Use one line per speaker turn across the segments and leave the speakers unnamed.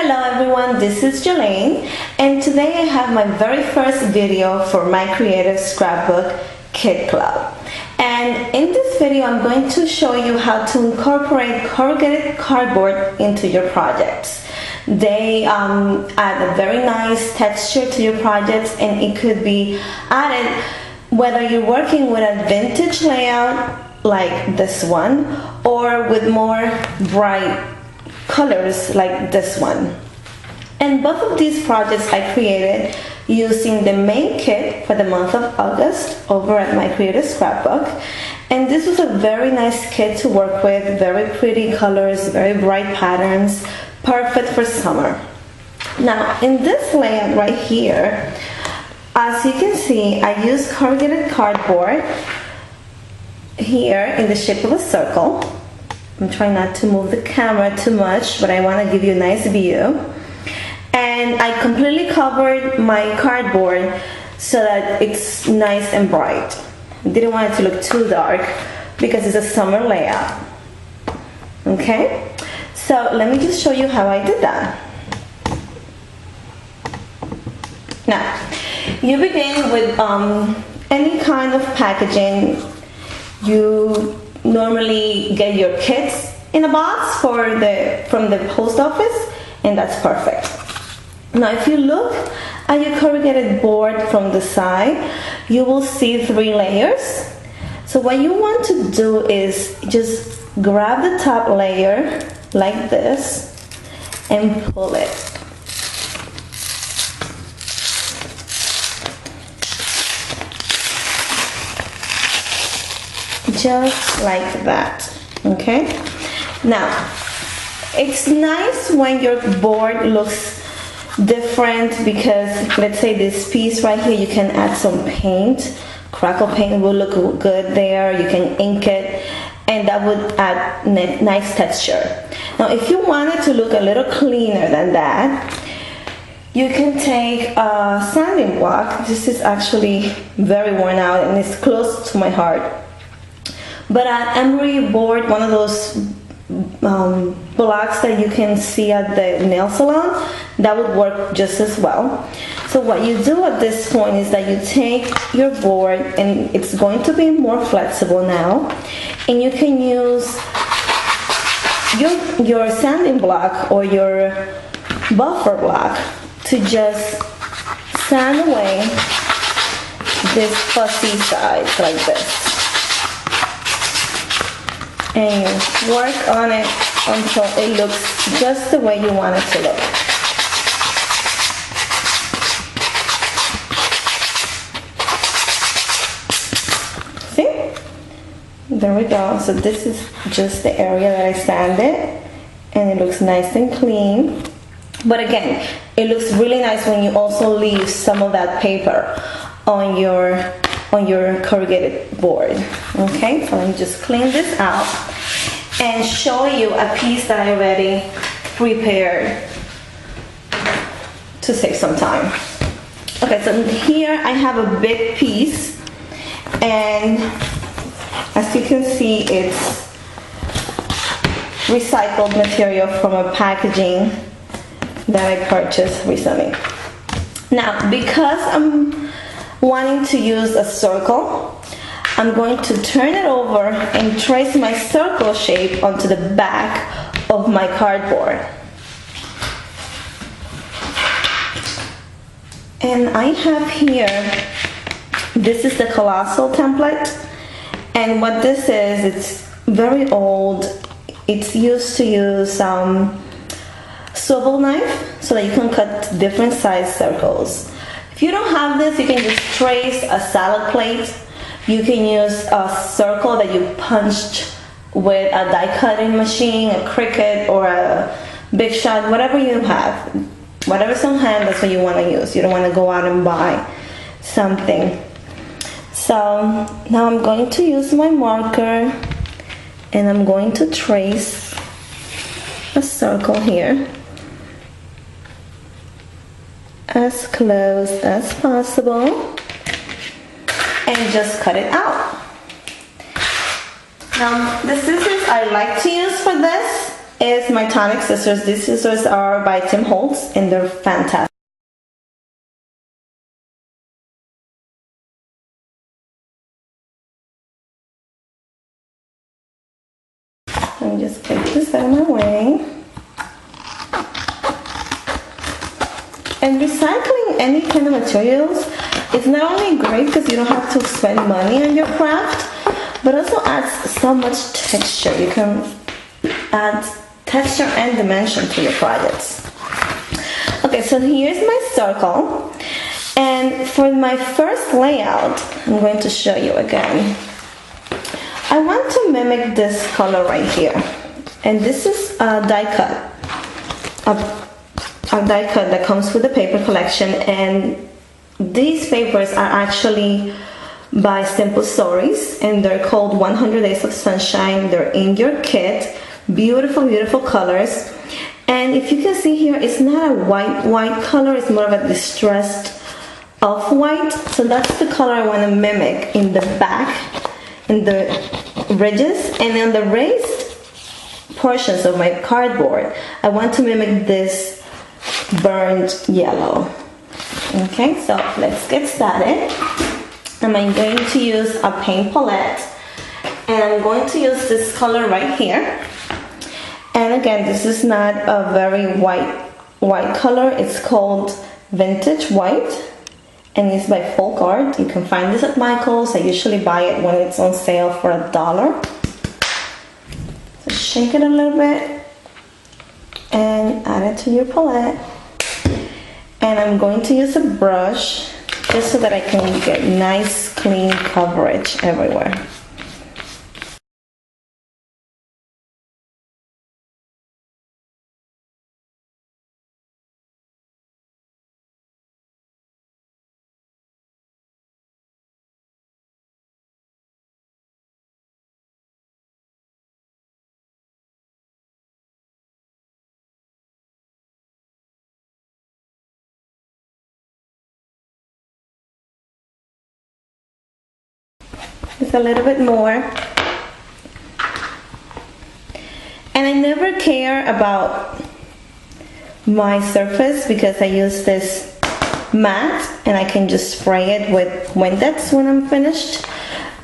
Hello everyone, this is Jelaine, and today I have my very first video for my creative scrapbook kit club. And in this video I'm going to show you how to incorporate corrugated cardboard into your projects. They add a very nice texture to your projects, and it could be added whether you're working with a vintage layout like this one or with more bright colors like this one. And both of these projects I created using the main kit for the month of August over at my creative scrapbook. And this was a very nice kit to work with, very pretty colors, very bright patterns, perfect for summer. Now in this layout right here, as you can see, I used corrugated cardboard here in the shape of a circle. I'm trying not to move the camera too much, but I want to give you a nice view. And I completely covered my cardboard so that it's nice and bright. I didn't want it to look too dark because it's a summer layout. Okay, so let me just show you how I did that. Now, you begin with any kind of packaging. You normally get your kits in a box from the post office, and that's perfect. Now if you look at your corrugated board from the side, you will see 3 layers. So what you want to do is just grab the top layer like this and pull it. Just like that. Okay, now it's nice when your board looks different because let's say this piece right here, you can add some paint. Crackle paint will look good there. You can ink it, and that would add nice texture. Now if you want it to look a little cleaner than that, you can take a sanding block. This is actually very worn out and it's close to my heart. But an emery board, one of those blocks that you can see at the nail salon, that would work just as well. So what you do at this point is that you take your board, and it's going to be more flexible now, and you can use your sanding block or your buffer block to just sand away this fussy side like this. And work on it until it looks just the way you want it to look. See? There we go. So this is just the area that I sanded, and it looks nice and clean. But again, it looks really nice when you also leave some of that paper on your corrugated board. Okay, so let me just clean this out and show you a piece that I already prepared to save some time. Okay, so here I have a big piece, and as you can see, it's recycled material from a packaging that I purchased recently. Now, because I'm wanting to use a circle, I'm going to turn it over and trace my circle shape onto the back of my cardboard. And I have here, this is the colossal template, and what this is, it's very old. It's used to use swivel knife so that you can cut different size circles. If you don't have this, you can just trace a salad plate. You can use a circle that you punched with a die cutting machine, a Cricut, or a Big Shot, whatever you have. Whatever's on hand, that's what you want to use. You don't want to go out and buy something. So now I'm going to use my marker, and I'm going to trace a circle here, as close as possible, and just cut it out. Now the scissors I like to use for this is my tonic scissors. These scissors are by Tim Holtz and they're fantastic. Let me just get this out of my way. And recycling any kind of materials is not only great because you don't have to spend money on your craft, but also adds so much texture. You can add texture and dimension to your projects. Okay, so here's my circle. And for my first layout, I'm going to show you again. I want to mimic this color right here. And this is a die cut. A die cut that comes with the paper collection, and these papers are actually by Simple Stories and they're called 100 Days of Sunshine. They're in your kit. Beautiful, beautiful colors. And if you can see here, it's not a white color, it's more of a distressed off-white. So that's the color I want to mimic in the back, in the ridges, and on the raised portions of my cardboard. I want to mimic this burnt yellow. Okay, so let's get started. I'm going to use a paint palette, and I'm going to use this color right here. And again, this is not a very white color. It's called Vintage White, and it's by Folk Art. You can find this at Michael's. I usually buy it when it's on sale for $1. So shake it a little bit and add it to your palette. And I'm going to use a brush just so that I can get nice clean coverage everywhere. Just a little bit more. And I never care about my surface because I use this mat and I can just spray it with Windex when I'm finished.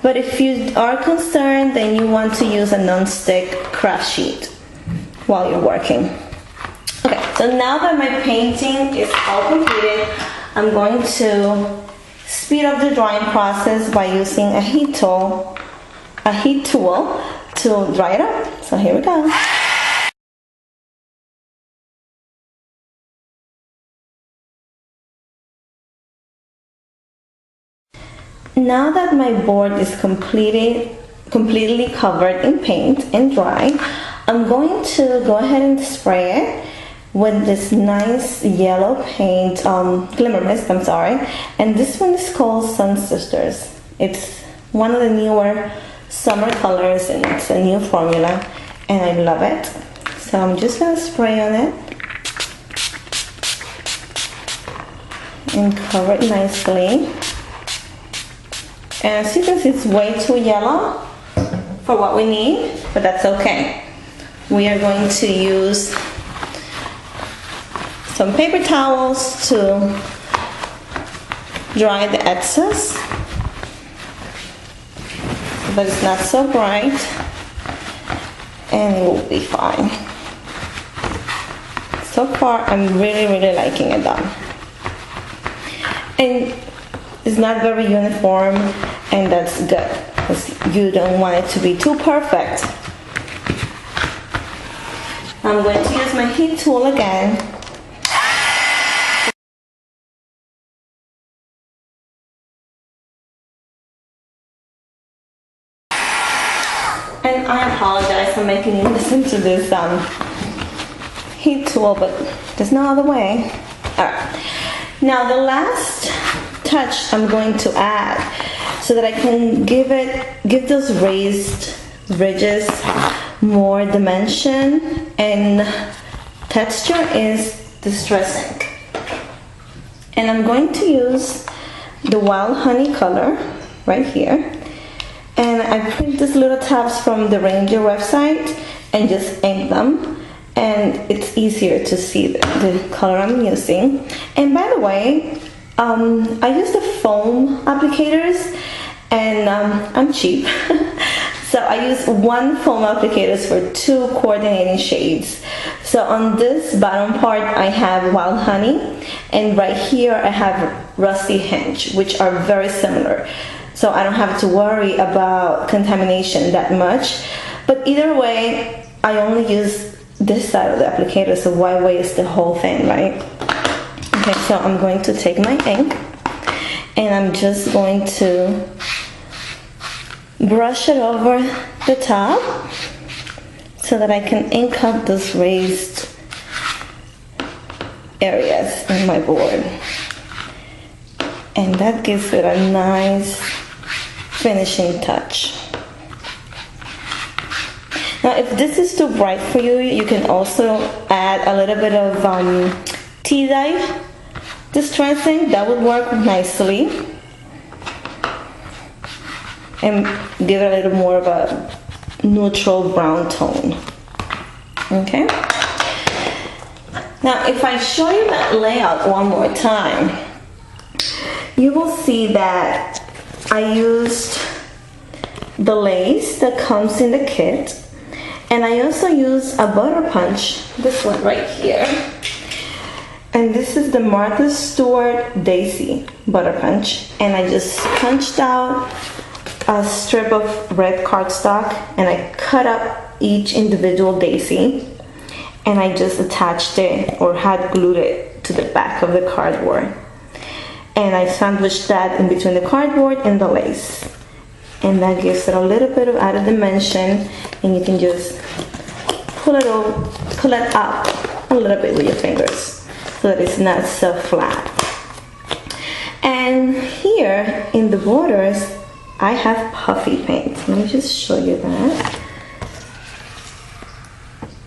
But if you are concerned, then you want to use a non-stick craft sheet while you're working. Okay, so now that my painting is all completed, I'm going to speed up the drying process by using a heat tool to dry it up. So here we go. Now that my board is completely covered in paint and dry, I'm going to go ahead and spray it with this nice yellow paint, glimmer mist, I'm sorry. And this one is called Sun Sisters. It's one of the newer summer colors and it's a new formula and I love it. So I'm just gonna spray on it and cover it nicely. And as you can see, it's way too yellow for what we need, but that's okay. We are going to use some paper towels to dry the excess so that it's not so bright, and it will be fine. So far I'm really liking it done, and it's not very uniform, and that's good because you don't want it to be too perfect. I'm going to use my heat tool again. And I apologize for making you listen to this heat tool, but there's no other way. Alright, now the last touch I'm going to add so that I can give those raised ridges more dimension and texture is distress ink. And I'm going to use the Wild Honey color right here. And I print these little tabs from the Ranger website and just ink them. and it's easier to see the color I'm using. And by the way, I use the foam applicators, and I'm cheap. So I use one foam applicators for 2 coordinating shades. So on this bottom part I have Wild Honey, and right here I have Rusty Hinge, which are very similar. So I don't have to worry about contamination that much. But either way, I only use this side of the applicator, so why waste the whole thing, right? Okay, so I'm going to take my ink, and I'm just going to brush it over the top so that I can ink up those raised areas in my board. And that gives it a nice finishing touch. Now, if this is too bright for you, you can also add a little bit of tea dye distressing. That would work nicely and give it a little more of a neutral brown tone. Okay. Now, if I show you that layout one more time, you will see that I used the lace that comes in the kit, and I also used a butter punch, this one right here. And this is the Martha Stewart Daisy butter punch, and I just punched out a strip of red cardstock, and I cut up each individual daisy, and I just attached it or had glued it to the back of the cardboard. And I sandwiched that in between the cardboard and the lace, and that gives it a little bit of added dimension. And you can just pull it up a little bit with your fingers so that it's not so flat. And here in the borders I have puffy paint. Let me just show you that.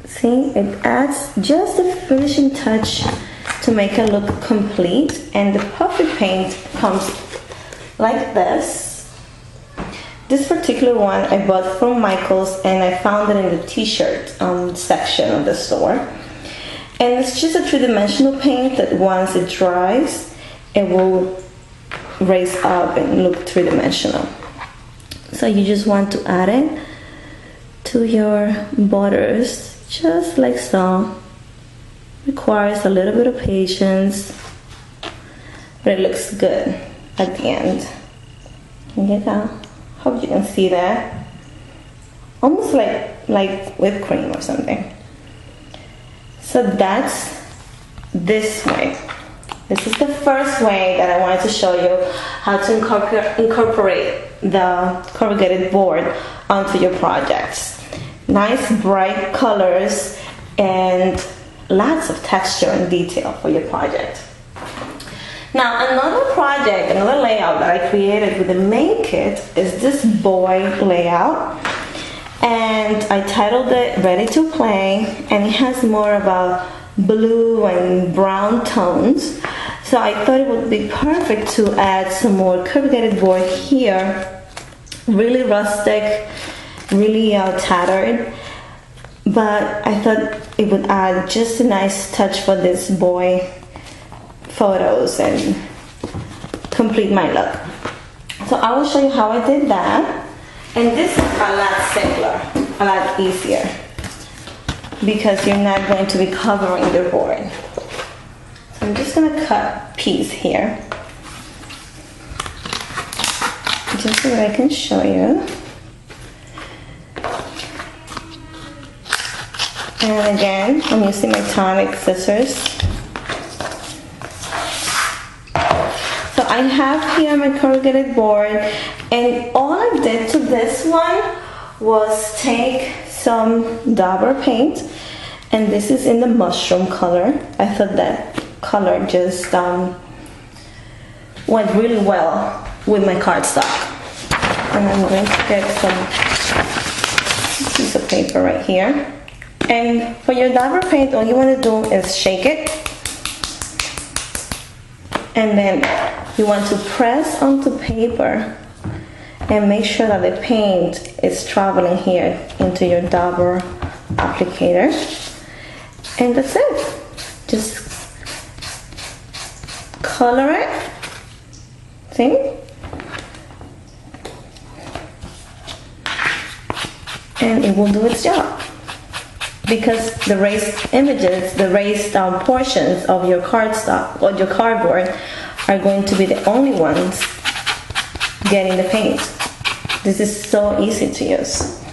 See, it adds just a finishing touch to make it look complete. And the puffy paint comes like this. This particular one I bought from Michael's, and I found it in the t-shirt section of the store. And it's just a 3-dimensional paint that once it dries, it will raise up and look 3-dimensional. So you just want to add it to your borders, just like so. Requires a little bit of patience, but it looks good at the end. You know, hope you can see that. Almost like whipped cream or something. So that's this way. This is the first way that I wanted to show you how to incorporate the corrugated board onto your projects. Nice bright colors and lots of texture and detail for your project. Now, another layout that I created with the main kit is this boy layout, and I titled it Ready to Play, and it has more of a blue and brown tones. So I thought it would be perfect to add some more corrugated board here. Really rustic, really tattered, but I thought it would add just a nice touch for this boy photos and complete my look. So I will show you how I did that. And this is a lot simpler, a lot easier, because you're not going to be covering the board. So I'm just going to cut a piece here, just so that I can show you. And again, I'm using my tonic scissors. So I have here my corrugated board, and all I did to this one was take some Dauber paint, and this is in the mushroom color. I thought that color just went really well with my cardstock. And I'm going to get some piece of paper right here. And for your Dauber paint, all you want to do is shake it, and then you want to press onto paper and make sure that the paint is traveling here into your Dauber applicator. And that's it. Just color it. See? And it will do its job. Because the raised images, the raised portions of your cardstock or your cardboard are going to be the only ones getting the paint. This is so easy to use.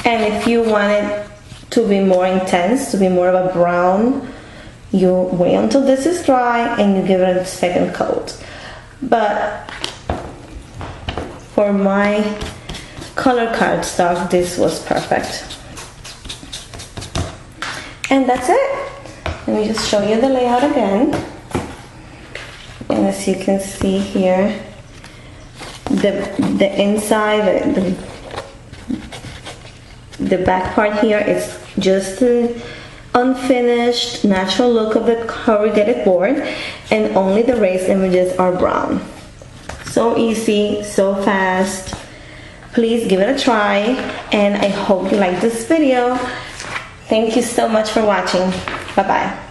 And if you want it to be more intense, to be more of a brown, you wait until this is dry and you give it a second coat. But for my color cardstock, this was perfect. And that's it. Let me just show you the layout again. And as you can see here, the inside, the back part here is just the unfinished natural look of the corrugated board, and only the raised images are brown. So easy, so fast. Please give it a try, and I hope you like this video. Thank you so much for watching. Bye bye.